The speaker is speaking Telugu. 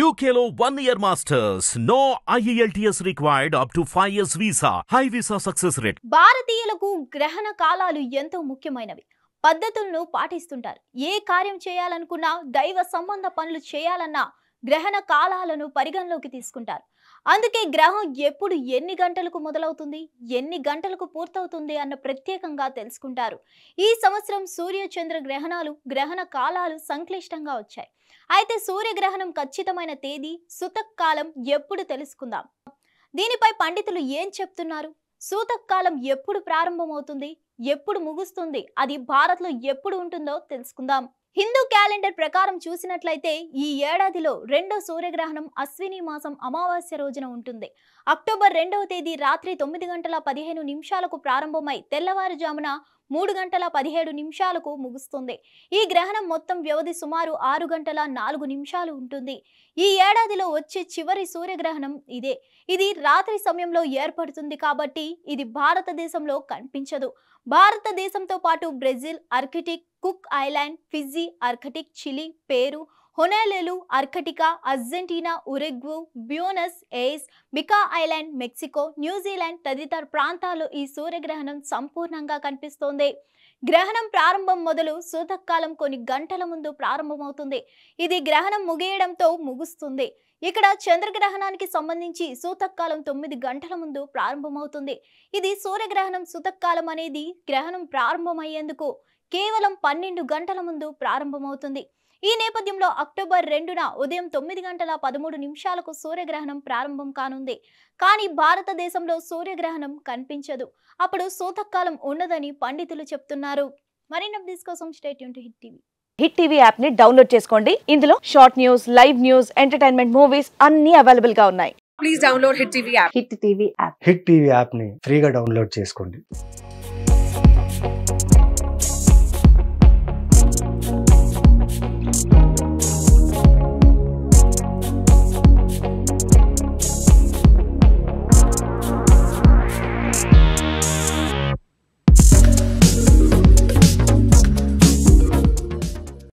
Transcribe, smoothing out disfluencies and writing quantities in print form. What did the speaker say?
UKLO 1 year masters. No IELTS required up to 5 years visa. High visa success rate. భారతీయులకు గ్రహణ కాలాలు ఎంతో ముఖ్యమైనవి. పద్ధతులను పాటిస్తుంటారు. ఏ కార్యం చేయాలనుకున్నా, దైవ సంబంధ పనులు చేయాలన్నా గ్రహణ కాలాలను పరిగణలోకి తీసుకుంటారు. అందుకే గ్రహం ఎప్పుడు ఎన్ని గంటలకు మొదలవుతుంది, ఎన్ని గంటలకు పూర్తవుతుంది అన్న ప్రత్యేకంగా తెలుసుకుంటారు. ఈ సంవత్సరం సూర్య చంద్ర గ్రహణాలు, గ్రహణ కాలాలు సంక్లిష్టంగా వచ్చాయి. అయితే సూర్యగ్రహణం ఖచ్చితమైన తేదీ, సూతక్ కాలం ఎప్పుడు తెలుసుకుందాం. దీనిపై పండితులు ఏం చెప్తున్నారు? సూతక్ కాలం ఎప్పుడు ప్రారంభమవుతుంది, ఎప్పుడు ముగుస్తుంది, అది భారత్లో ఎప్పుడు ఉంటుందో తెలుసుకుందాం. హిందూ క్యాలెండర్ ప్రకారం చూసినట్లయితే ఈ ఏడాదిలో రెండో సూర్యగ్రహణం అశ్విని మాసం అమావాస్య రోజున ఉంటుంది. అక్టోబర్ 2వ తేదీ రాత్రి 9:15 ప్రారంభమై తెల్లవారుజామున 3:17 ముగుస్తుంది. ఈ గ్రహణం మొత్తం వ్యవధి సుమారు 6:04 ఉంటుంది. ఈ ఏడాదిలో వచ్చే చివరి సూర్యగ్రహణం ఇదే. ఇది రాత్రి సమయంలో ఏర్పడుతుంది కాబట్టి ఇది భారతదేశంలో కనిపించదు. భారతదేశంతో పాటు Brazil, Arctic, Cook Island, Fiji, Arctic, Chile, Peru, Honolulu, Arctica, Argentina, Uruguay, Buenos Aires, బికా ఐలాండ్, మెక్సికో, న్యూజిలాండ్ తదితర ప్రాంతాల్లో ఈ సూర్యగ్రహణం సంపూర్ణంగా కనిపిస్తోంది. గ్రహణం ప్రారంభం మొదలు సూతకాలం కొన్ని గంటల ముందు ప్రారంభమవుతుంది. ఇది గ్రహణం ముగియడంతో ముగుస్తుంది. ఇక్కడ చంద్రగ్రహణానికి సంబంధించి సూతకాలం 9 గంటల ముందు ప్రారంభమవుతుంది. ఇది సూర్యగ్రహణం సూతకాలం అనేది గ్రహణం ప్రారంభమయ్యేందుకు కేవలం 12 గంటల ముందు ప్రారంభమవుతుంది. ఈ నేపథ్యంలో అక్టోబర్ 2న ఉదయం 9:13 సూర్యగ్రహణం ప్రారంభం కానుంది. కానీ భారతదేశంలో సూర్యగ్రహణం కనిపించదు. అప్పుడు సూతకాలం ఉన్నదని పండితులు చెప్తున్నారు. మరిన్ని అప్డేట్స్ కోసం stay tune to hit TV. Hit TV app ని డౌన్లోడ్ చేసుకోండి. ఇందులో short news, live news, entertainment movies అన్ని అవైలబుల్ గా ఉన్నాయి. Please download Hit TV app. Hit TV app. Hit TV app ని ఫ్రీగా డౌన్లోడ్ చేసుకోండి.